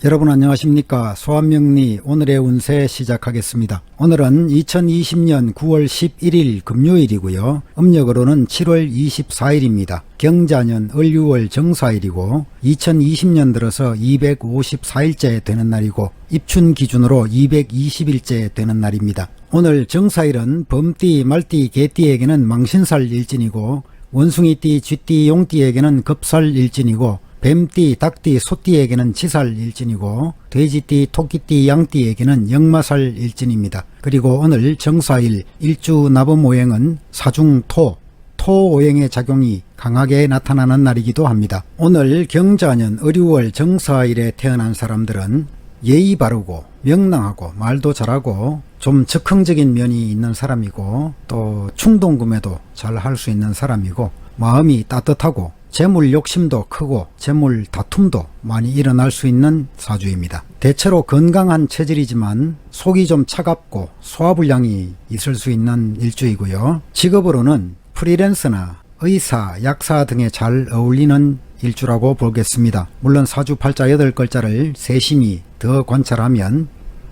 여러분 안녕하십니까. 소환명리 오늘의 운세 시작하겠습니다. 오늘은 2020년 9월 11일 금요일이고요. 음력으로는 7월 24일입니다. 경자년 을유월 정사일이고 2020년 들어서 254일째 되는 날이고 입춘 기준으로 220일째 되는 날입니다. 오늘 정사일은 범띠, 말띠, 개띠에게는 망신살 일진이고 원숭이띠, 쥐띠, 용띠에게는 급살 일진이고 뱀띠, 닭띠, 소띠에게는 치살 일진이고 돼지띠, 토끼띠, 양띠에게는 역마살 일진입니다. 그리고 오늘 정사일 일주 나범오행은 사중토, 토오행의 작용이 강하게 나타나는 날이기도 합니다. 오늘 경자년 을유월 정사일에 태어난 사람들은 예의 바르고 명랑하고 말도 잘하고 좀 즉흥적인 면이 있는 사람이고 또 충동구매도 잘 할 수 있는 사람이고 마음이 따뜻하고 재물 욕심도 크고 재물 다툼도 많이 일어날 수 있는 사주입니다. 대체로 건강한 체질이지만 속이 좀 차갑고 소화불량이 있을 수 있는 일주이고요. 직업으로는 프리랜서나 의사, 약사 등에 잘 어울리는 일주라고 보겠습니다. 물론 사주 팔자 8글자를 세심히 더 관찰하면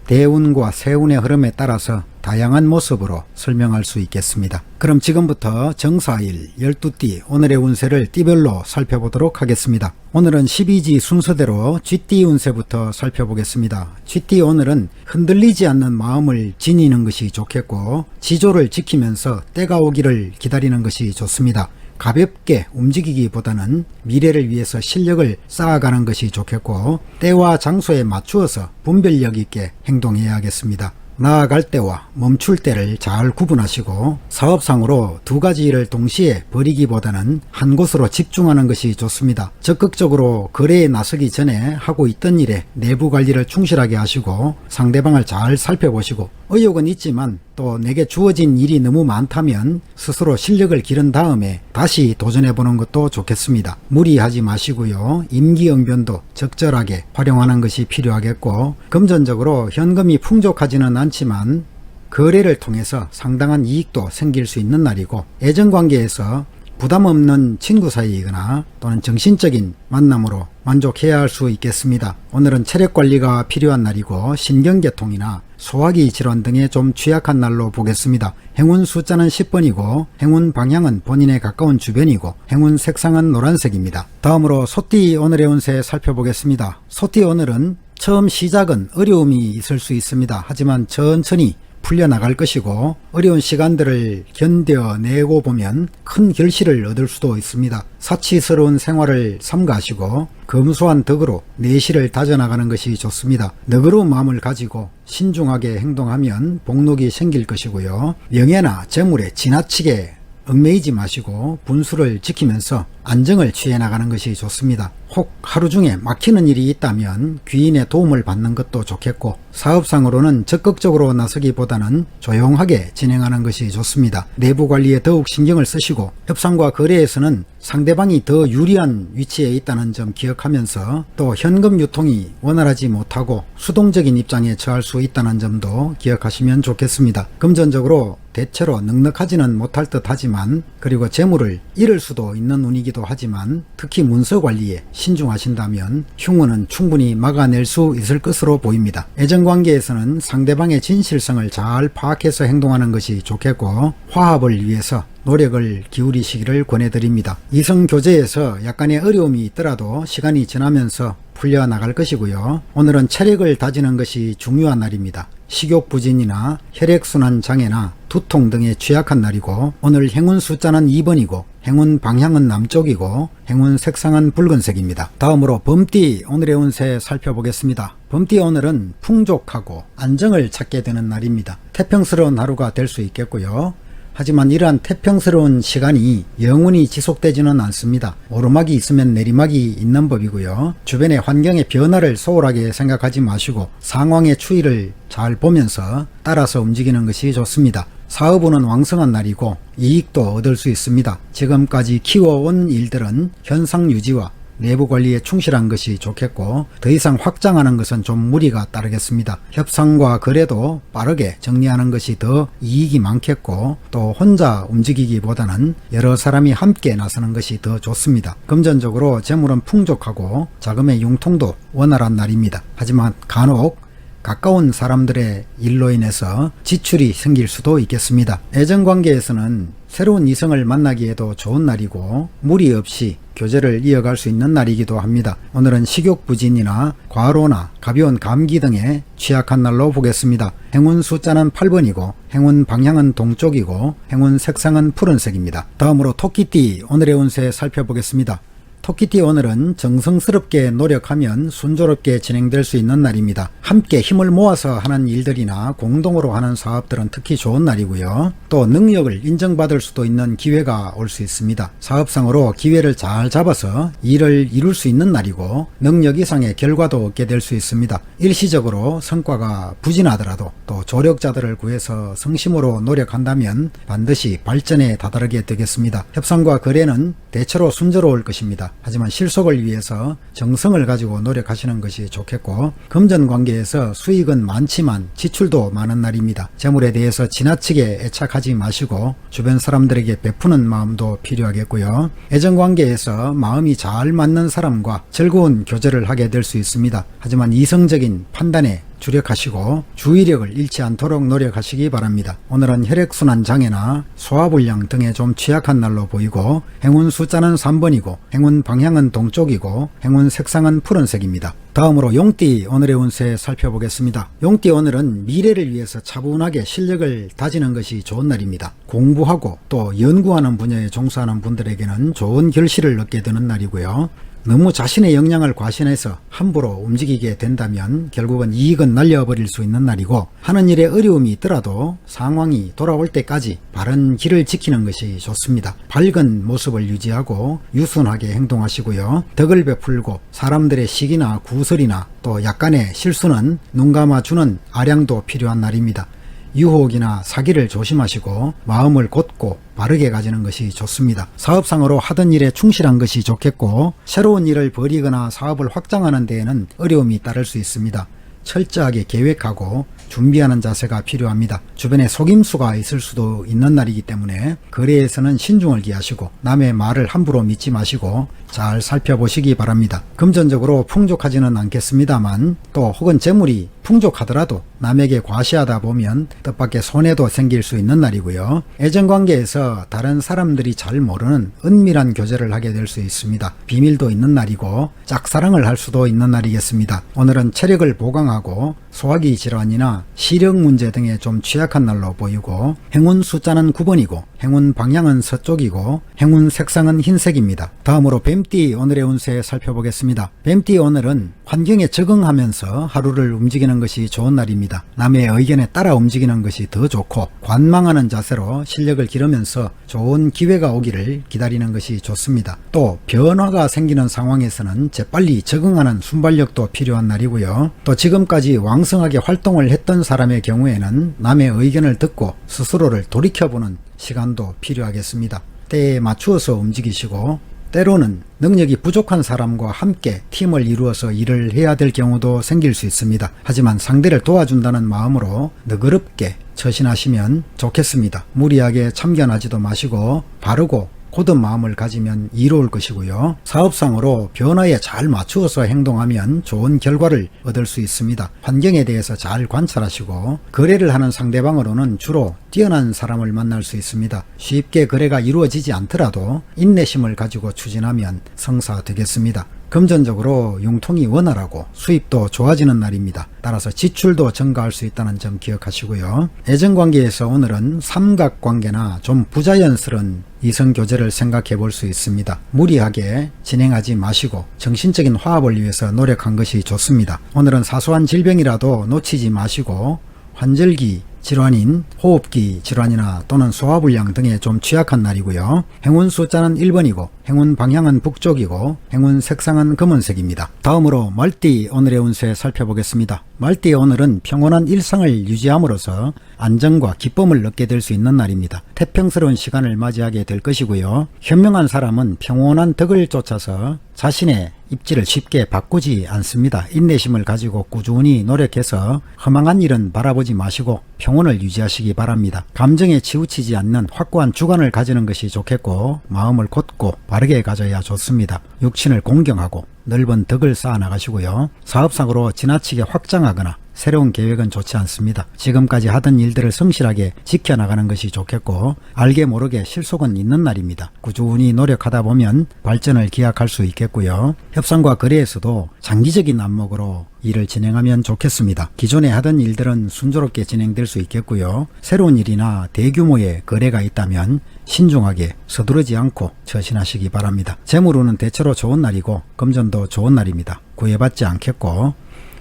대운과 세운의 흐름에 따라서 다양한 모습으로 설명할 수 있겠습니다. 그럼 지금부터 정사일 12띠 오늘의 운세를 띠별로 살펴보도록 하겠습니다. 오늘은 12지 순서대로 쥐띠 운세부터 살펴보겠습니다. 쥐띠 오늘은 흔들리지 않는 마음을 지니는 것이 좋겠고 지조를 지키면서 때가 오기를 기다리는 것이 좋습니다. 가볍게 움직이기보다는 미래를 위해서 실력을 쌓아가는 것이 좋겠고 때와 장소에 맞추어서 분별력 있게 행동해야겠습니다. 나아갈 때와 멈출 때를 잘 구분하시고 사업상으로 두 가지 일을 동시에 벌이기보다는 한 곳으로 집중하는 것이 좋습니다. 적극적으로 거래에 나서기 전에 하고 있던 일에 내부 관리를 충실하게 하시고 상대방을 잘 살펴보시고 의욕은 있지만 또 내게 주어진 일이 너무 많다면 스스로 실력을 기른 다음에 다시 도전해보는 것도 좋겠습니다. 무리하지 마시고요. 임기응변도 적절하게 활용하는 것이 필요하겠고 금전적으로 현금이 풍족하지는 않지만 거래를 통해서 상당한 이익도 생길 수 있는 날이고 애정관계에서 부담 없는 친구 사이이거나 또는 정신적인 만남으로 만족해야 할 수 있겠습니다. 오늘은 체력관리가 필요한 날이고 신경계통이나 소화기 질환 등에 좀 취약한 날로 보겠습니다. 행운 숫자는 10번이고 행운 방향은 본인에 가까운 주변이고 행운 색상은 노란색입니다. 다음으로 소띠 오늘의 운세 살펴보겠습니다. 소띠 오늘은 처음 시작은 어려움이 있을 수 있습니다. 하지만 천천히 풀려나갈 것이고 어려운 시간들을 견뎌내고 보면 큰 결실을 얻을 수도 있습니다. 사치스러운 생활을 삼가하시고 검소한 덕으로 내실을 다져나가는 것이 좋습니다. 너그러운 마음을 가지고 신중하게 행동하면 복록이 생길 것이고요. 명예나 재물에 지나치게 얽매이지 마시고 분수를 지키면서 안정을 취해 나가는 것이 좋습니다. 혹 하루 중에 막히는 일이 있다면 귀인의 도움을 받는 것도 좋겠고 사업상으로는 적극적으로 나서기보다는 조용하게 진행하는 것이 좋습니다. 내부 관리에 더욱 신경을 쓰시고 협상과 거래에서는 상대방이 더 유리한 위치에 있다는 점 기억하면서 또 현금 유통이 원활하지 못하고 수동적인 입장에 처할 수 있다는 점도 기억하시면 좋겠습니다. 금전적으로 대체로 넉넉하지는 못할 듯 하지만 그리고 재물을 잃을 수도 있는 운이기도 하지만 특히 문서 관리에 신중하신다면 흉운은 충분히 막아낼 수 있을 것으로 보입니다. 애정관계에서는 상대방의 진실성을 잘 파악해서 행동하는 것이 좋겠고 화합을 위해서 노력을 기울이시기를 권해드립니다. 이성교제에서 약간의 어려움이 있더라도 시간이 지나면서 풀려나갈 것이고요. 오늘은 체력을 다지는 것이 중요한 날입니다. 식욕부진이나 혈액순환 장애나 두통 등에 취약한 날이고 오늘 행운 숫자는 2번이고 행운 방향은 남쪽이고 행운 색상은 붉은색입니다. 다음으로 범띠 오늘의 운세 살펴보겠습니다. 범띠 오늘은 풍족하고 안정을 찾게 되는 날입니다. 태평스러운 하루가 될 수 있겠고요. 하지만 이러한 태평스러운 시간이 영원히 지속되지는 않습니다. 오르막이 있으면 내리막이 있는 법이고요. 주변의 환경의 변화를 소홀하게 생각하지 마시고 상황의 추이를 잘 보면서 따라서 움직이는 것이 좋습니다. 사업운은 왕성한 날이고 이익도 얻을 수 있습니다. 지금까지 키워온 일들은 현상 유지와 내부 관리에 충실한 것이 좋겠고 더 이상 확장하는 것은 좀 무리가 따르겠습니다. 협상과 거래도 빠르게 정리하는 것이 더 이익이 많겠고 또 혼자 움직이기보다는 여러 사람이 함께 나서는 것이 더 좋습니다. 금전적으로 재물은 풍족하고 자금의 융통도 원활한 날입니다. 하지만 간혹 가까운 사람들의 일로 인해서 지출이 생길 수도 있겠습니다. 애정관계에서는 새로운 이성을 만나기에도 좋은 날이고 무리 없이 교제를 이어갈 수 있는 날이기도 합니다. 오늘은 식욕부진이나 과로나 가벼운 감기 등에 취약한 날로 보겠습니다. 행운 숫자는 8번이고 행운 방향은 동쪽이고 행운 색상은 푸른색입니다. 다음으로 토끼띠 오늘의 운세 살펴보겠습니다. 토끼띠 오늘은 정성스럽게 노력하면 순조롭게 진행될 수 있는 날입니다. 함께 힘을 모아서 하는 일들이나 공동으로 하는 사업들은 특히 좋은 날이고요. 또 능력을 인정받을 수도 있는 기회가 올 수 있습니다. 사업상으로 기회를 잘 잡아서 일을 이룰 수 있는 날이고 능력 이상의 결과도 얻게 될 수 있습니다. 일시적으로 성과가 부진하더라도 또 조력자들을 구해서 성심으로 노력한다면 반드시 발전에 다다르게 되겠습니다. 협상과 거래는 대체로 순조로울 것입니다. 하지만 실속을 위해서 정성을 가지고 노력하시는 것이 좋겠고 금전 관계에서 수익은 많지만 지출도 많은 날입니다. 재물에 대해서 지나치게 애착하지 마시고 주변 사람들에게 베푸는 마음도 필요하겠고요. 애정 관계에서 마음이 잘 맞는 사람과 즐거운 교제를 하게 될 수 있습니다. 하지만 이성적인 판단에 주력하시고 주의력을 잃지 않도록 노력하시기 바랍니다. 오늘은 혈액순환 장애나 소화불량 등에 좀 취약한 날로 보이고 행운 숫자는 3번이고 행운 방향은 동쪽이고 행운 색상은 푸른색입니다. 다음으로 용띠 오늘의 운세 살펴보겠습니다. 용띠 오늘은 미래를 위해서 차분하게 실력을 다지는 것이 좋은 날입니다. 공부하고 또 연구하는 분야에 종사하는 분들에게는 좋은 결실을 얻게 되는 날이고요. 너무 자신의 역량을 과신해서 함부로 움직이게 된다면 결국은 이익은 날려버릴 수 있는 날이고 하는 일에 어려움이 있더라도 상황이 돌아올 때까지 바른 길을 지키는 것이 좋습니다. 밝은 모습을 유지하고 유순하게 행동하시고요. 덕을 베풀고 사람들의 시기나 구설이나 또 약간의 실수는 눈 감아주는 아량도 필요한 날입니다. 유혹이나 사기를 조심하시고 마음을 곧고 바르게 가지는 것이 좋습니다. 사업상으로 하던 일에 충실한 것이 좋겠고 새로운 일을 벌이거나 사업을 확장하는 데에는 어려움이 따를 수 있습니다. 철저하게 계획하고 준비하는 자세가 필요합니다. 주변에 속임수가 있을 수도 있는 날이기 때문에 거래에서는 신중을 기하시고 남의 말을 함부로 믿지 마시고 잘 살펴보시기 바랍니다. 금전적으로 풍족하지는 않겠습니다만 또 혹은 재물이 풍족하더라도 남에게 과시하다 보면 뜻밖의 손해도 생길 수 있는 날이고요. 애정관계에서 다른 사람들이 잘 모르는 은밀한 교제를 하게 될 수 있습니다. 비밀도 있는 날이고 짝사랑을 할 수도 있는 날이겠습니다. 오늘은 체력을 보강하고 소화기 질환이나 시력 문제 등에 좀 취약한 날로 보이고 행운 숫자는 9번이고 행운 방향은 서쪽이고 행운 색상은 흰색입니다. 다음으로 뱀띠 오늘의 운세 살펴보겠습니다. 뱀띠 오늘은 환경에 적응하면서 하루를 움직이는 것이 좋은 날입니다. 남의 의견에 따라 움직이는 것이 더 좋고 관망하는 자세로 실력을 기르면서 좋은 기회가 오기를 기다리는 것이 좋습니다. 또 변화가 생기는 상황에서는 재빨리 적응하는 순발력도 필요한 날이고요. 또 지금까지 왕성하게 활동을 했던 사람의 경우에는 남의 의견을 듣고 스스로를 돌이켜보는 시간도 필요하겠습니다. 때에 맞추어서 움직이시고 때로는 능력이 부족한 사람과 함께 팀을 이루어서 일을 해야 될 경우도 생길 수 있습니다. 하지만 상대를 도와준다는 마음으로 너그럽게 처신하시면 좋겠습니다. 무리하게 참견하지도 마시고 바르고 굳은 마음을 가지면 이로울 것이고요. 사업상으로 변화에 잘 맞추어서 행동하면 좋은 결과를 얻을 수 있습니다. 환경에 대해서 잘 관찰하시고 거래를 하는 상대방으로는 주로 뛰어난 사람을 만날 수 있습니다. 쉽게 거래가 이루어지지 않더라도 인내심을 가지고 추진하면 성사되겠습니다. 금전적으로 융통이 원활하고 수입도 좋아지는 날입니다. 따라서 지출도 증가할 수 있다는 점 기억하시고요. 애정관계에서 오늘은 삼각관계나 좀 부자연스러운 이성교제를 생각해 볼 수 있습니다. 무리하게 진행하지 마시고 정신적인 화합을 위해서 노력한 것이 좋습니다. 오늘은 사소한 질병이라도 놓치지 마시고 환절기 질환인 호흡기 질환이나 또는 소화불량 등에 좀 취약한 날이고요. 행운 숫자는 1번이고 행운 방향은 북쪽이고 행운 색상은 검은색입니다. 다음으로 말띠 오늘의 운세 살펴보겠습니다. 말띠 오늘은 평온한 일상을 유지함으로써 안정과 기쁨을 얻게 될 수 있는 날입니다. 태평스러운 시간을 맞이하게 될 것이고요. 현명한 사람은 평온한 덕을 쫓아서 자신의 입지를 쉽게 바꾸지 않습니다. 인내심을 가지고 꾸준히 노력해서 허망한 일은 바라보지 마시고 평온을 유지하시기 바랍니다. 감정에 치우치지 않는 확고한 주관을 가지는 것이 좋겠고 마음을 곧고 바르게 가져야 좋습니다. 육신을 공경하고 넓은 덕을 쌓아 나가시고요. 사업상으로 지나치게 확장하거나 새로운 계획은 좋지 않습니다. 지금까지 하던 일들을 성실하게 지켜나가는 것이 좋겠고 알게 모르게 실속은 있는 날입니다. 꾸준히 노력하다 보면 발전을 기약할 수 있겠고요. 협상과 거래에서도 장기적인 안목으로 일을 진행하면 좋겠습니다. 기존에 하던 일들은 순조롭게 진행될 수 있겠고요. 새로운 일이나 대규모의 거래가 있다면 신중하게 서두르지 않고 처신하시기 바랍니다. 재물운은 대체로 좋은 날이고 금전도 좋은 날입니다. 구애받지 않겠고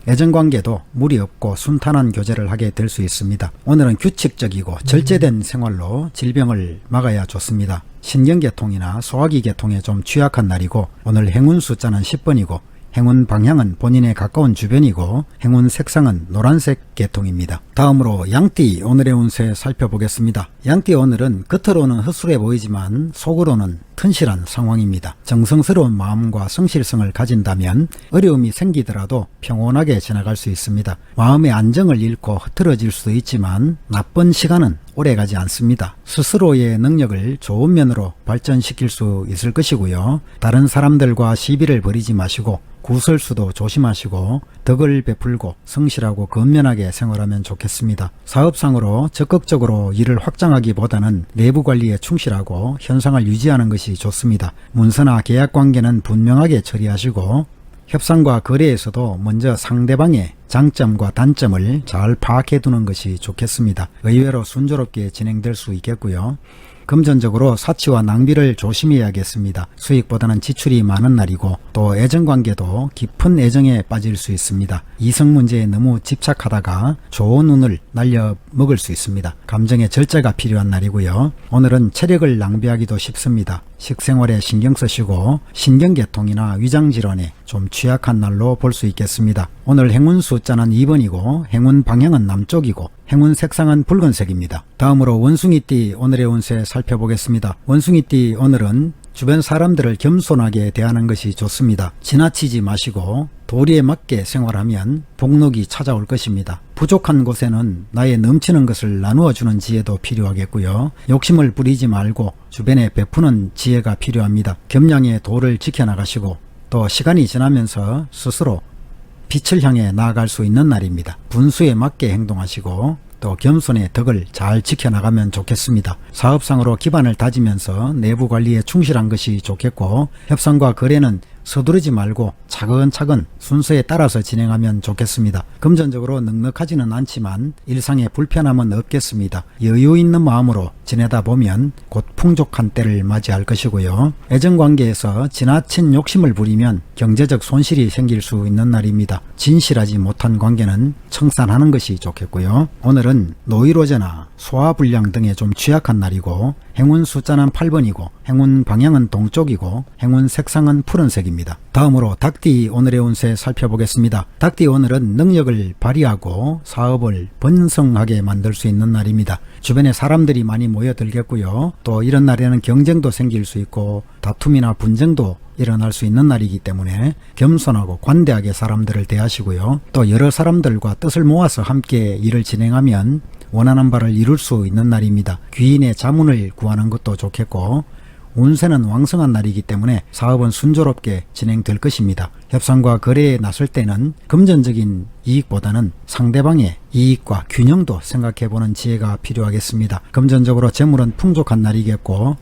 애정관계도 무리 없고 순탄한 교제를 하게 될 수 있습니다. 오늘은 규칙적이고 절제된 생활로 질병을 막아야 좋습니다. 신경계통이나 소화기계통에 좀 취약한 날이고 오늘 행운 숫자는 10번이고 행운 방향은 본인에 가까운 주변이고 행운 색상은 노란색 계통입니다. 다음으로 양띠 오늘의 운세 살펴보겠습니다. 양띠 오늘은 겉으로는 허술해 보이지만 속으로는 튼실한 상황입니다. 정성스러운 마음과 성실성을 가진다면 어려움이 생기더라도 평온하게 지나갈 수 있습니다. 마음의 안정을 잃고 흐트러질 수도 있지만 나쁜 시간은 오래가지 않습니다. 스스로의 능력을 좋은 면으로 발전시킬 수 있을 것이고요. 다른 사람들과 시비를 벌이지 마시고 구설수도 조심하시고 덕을 베풀고 성실하고 근면하게 생활하면 좋겠습니다. 사업상으로 적극적으로 일을 확장하기보다는 내부 관리에 충실하고 현상을 유지하는 것이 좋습니다. 문서나 계약관계는 분명하게 처리하시고 협상과 거래에서도 먼저 상대방의 장점과 단점을 잘 파악해 두는 것이 좋겠습니다. 의외로 순조롭게 진행될 수 있겠고요. 금전적으로 사치와 낭비를 조심해야겠습니다. 수익보다는 지출이 많은 날이고 또 애정관계도 깊은 애정에 빠질 수 있습니다. 이성 문제에 너무 집착하다가 좋은 운을 날려먹을 수 있습니다. 감정의 절제가 필요한 날이고요. 오늘은 체력을 낭비하기도 쉽습니다. 식생활에 신경 쓰시고 신경계통이나 위장질환에 좀 취약한 날로 볼 수 있겠습니다. 오늘 행운 숫자는 2번이고 행운 방향은 남쪽이고 행운 색상은 붉은색입니다. 다음으로 원숭이띠 오늘의 운세 살펴보겠습니다. 원숭이띠 오늘은 주변 사람들을 겸손하게 대하는 것이 좋습니다. 지나치지 마시고 도리에 맞게 생활하면 복록이 찾아올 것입니다. 부족한 곳에는 나의 넘치는 것을 나누어 주는 지혜도 필요하겠고요. 욕심을 부리지 말고 주변에 베푸는 지혜가 필요합니다. 겸양의 도를 지켜나가시고 또 시간이 지나면서 스스로 빛을 향해 나아갈 수 있는 날입니다. 분수에 맞게 행동하시고 또 겸손의 덕을 잘 지켜나가면 좋겠습니다. 사업상으로 기반을 다지면서 내부 관리에 충실한 것이 좋겠고 협상과 거래는 서두르지 말고 차근차근 순서에 따라서 진행하면 좋겠습니다. 금전적으로 넉넉하지는 않지만 일상에 불편함은 없겠습니다. 여유 있는 마음으로 지내다 보면 곧 풍족한 때를 맞이할 것이고요. 애정관계에서 지나친 욕심을 부리면 경제적 손실이 생길 수 있는 날입니다. 진실하지 못한 관계는 청산하는 것이 좋겠고요. 오늘은 노이로제나 소화불량 등에 좀 취약한 날이고 행운 숫자는 8번이고 행운 방향은 동쪽이고 행운 색상은 푸른색입니다. 다음으로 닭띠 오늘의 운세 살펴보겠습니다. 닭띠 오늘은 능력을 발휘하고 사업을 번성하게 만들 수 있는 날입니다. 주변에 사람들이 많이 모여들겠고요. 또 이런 날에는 경쟁도 생길 수 있고 다툼이나 분쟁도 일어날 수 있는 날이기 때문에 겸손하고 관대하게 사람들을 대하시고요. 또 여러 사람들과 뜻을 모아서 함께 일을 진행하면 원하는 바를 이룰 수 있는 날입니다. 귀인의 자문을 구하는 것도 좋겠고 운세는 왕성한 날이기 때문에 사업은 순조롭게 진행될 것입니다. 협상과 거래에 나설 때는 금전적인 이익보다는 상대방의 이익과 균형도 생각해보는 지혜가 필요하겠습니다. 금전적으로 재물은 풍족한 날이겠고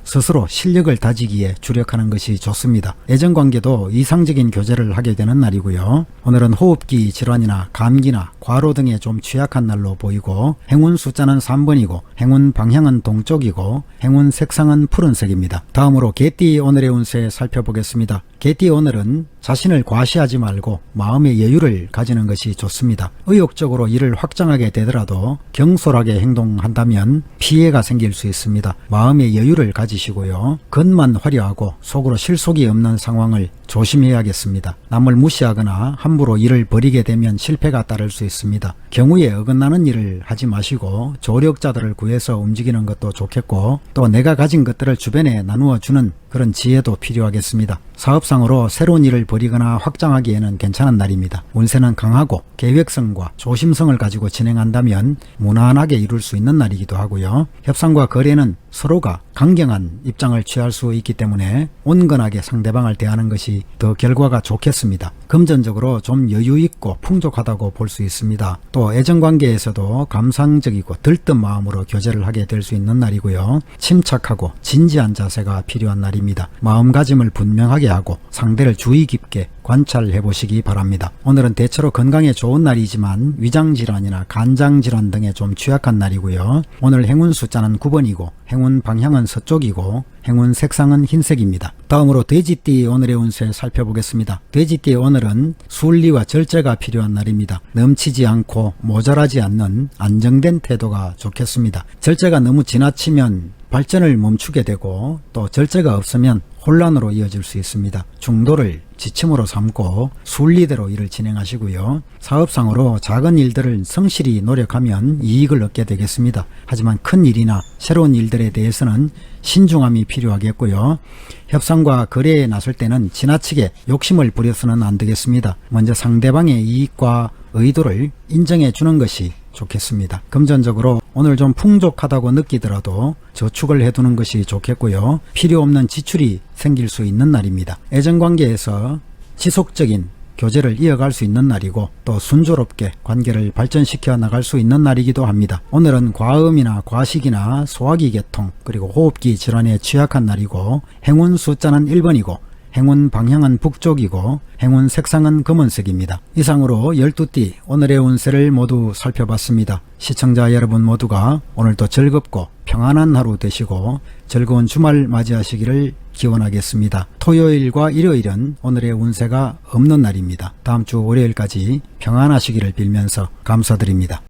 스스로 실력을 다지기에 주력하는 것이 좋습니다. 애정관계도 이상적인 교제를 하게 되는 날이고요. 오늘은 호흡기 질환이나 감기나 과로 등에 좀 취약한 날로 보이고 행운 숫자는 3번이고 행운 방향은 동쪽이고 행운 색상은 푸른색입니다. 다음으로 개띠 오늘의 운세 살펴보겠습니다. 개띠 오늘은 자신을 과시하지 말고 마음의 여유를 가지는 것이 좋습니다. 의욕적으로 일을 확장하게 되더라도 경솔하게 행동한다면 피해가 생길 수 있습니다. 마음의 여유를 가지고 가지시고요. 겉만 화려하고 속으로 실속이 없는 상황을 조심해야겠습니다. 남을 무시하거나 함부로 일을 벌이게 되면 실패가 따를 수 있습니다. 경우에 어긋나는 일을 하지 마시고 조력자들을 구해서 움직이는 것도 좋겠고, 또 내가 가진 것들을 주변에 나누어 주는 그런 지혜도 필요하겠습니다. 사업상으로 새로운 일을 벌이거나 확장하기에는 괜찮은 날입니다. 운세는 강하고 계획성과 조심성을 가지고 진행한다면 무난하게 이룰 수 있는 날이기도 하고요. 협상과 거래는 서로가 강경한 입장을 취할 수 있기 때문에 온건하게 상대방을 대하는 것이 더 결과가 좋겠습니다. 금전적으로 좀 여유있고 풍족하다고 볼 수 있습니다. 또 애정관계에서도 감상적이고 들뜬 마음으로 교제를 하게 될 수 있는 날이고요. 침착하고 진지한 자세가 필요한 날입니다. 마음가짐을 분명하게 하고 상대를 주의 깊게 관찰해 보시기 바랍니다. 오늘은 대체로 건강에 좋은 날이지만 위장질환이나 간장질환 등에 좀 취약한 날이고요. 오늘 행운 숫자는 9번이고 행운 방향은 서쪽이고 행운 색상은 흰색입니다. 다음으로 돼지띠 오늘의 운세 살펴보겠습니다. 돼지띠 오늘은 순리와 절제가 필요한 날입니다. 넘치지 않고 모자라지 않는 안정된 태도가 좋겠습니다. 절제가 너무 지나치면 발전을 멈추게 되고, 또 절제가 없으면 혼란으로 이어질 수 있습니다. 중도를 지침으로 삼고 순리대로 일을 진행하시고요. 사업상으로 작은 일들을 성실히 노력하면 이익을 얻게 되겠습니다. 하지만 큰 일이나 새로운 일들에 대해서는 신중함이 필요하겠고요. 협상과 거래에 나설 때는 지나치게 욕심을 부려서는 안 되겠습니다. 먼저 상대방의 이익과 의도를 인정해 주는 것이 좋겠습니다. 금전적으로 오늘 좀 풍족하다고 느끼더라도 저축을 해두는 것이 좋겠고요. 필요 없는 지출이 생길 수 있는 날입니다. 애정관계에서 지속적인 교제를 이어갈 수 있는 날이고, 또 순조롭게 관계를 발전시켜 나갈 수 있는 날이기도 합니다. 오늘은 과음이나 과식이나 소화기 계통 그리고 호흡기 질환에 취약한 날이고, 행운 숫자는 1번이고 행운 방향은 북쪽이고 행운 색상은 검은색입니다. 이상으로 12띠 오늘의 운세를 모두 살펴봤습니다. 시청자 여러분 모두가 오늘도 즐겁고 평안한 하루 되시고 즐거운 주말 맞이하시기를 기원하겠습니다. 토요일과 일요일은 오늘의 운세가 없는 날입니다. 다음 주 월요일까지 평안하시기를 빌면서 감사드립니다.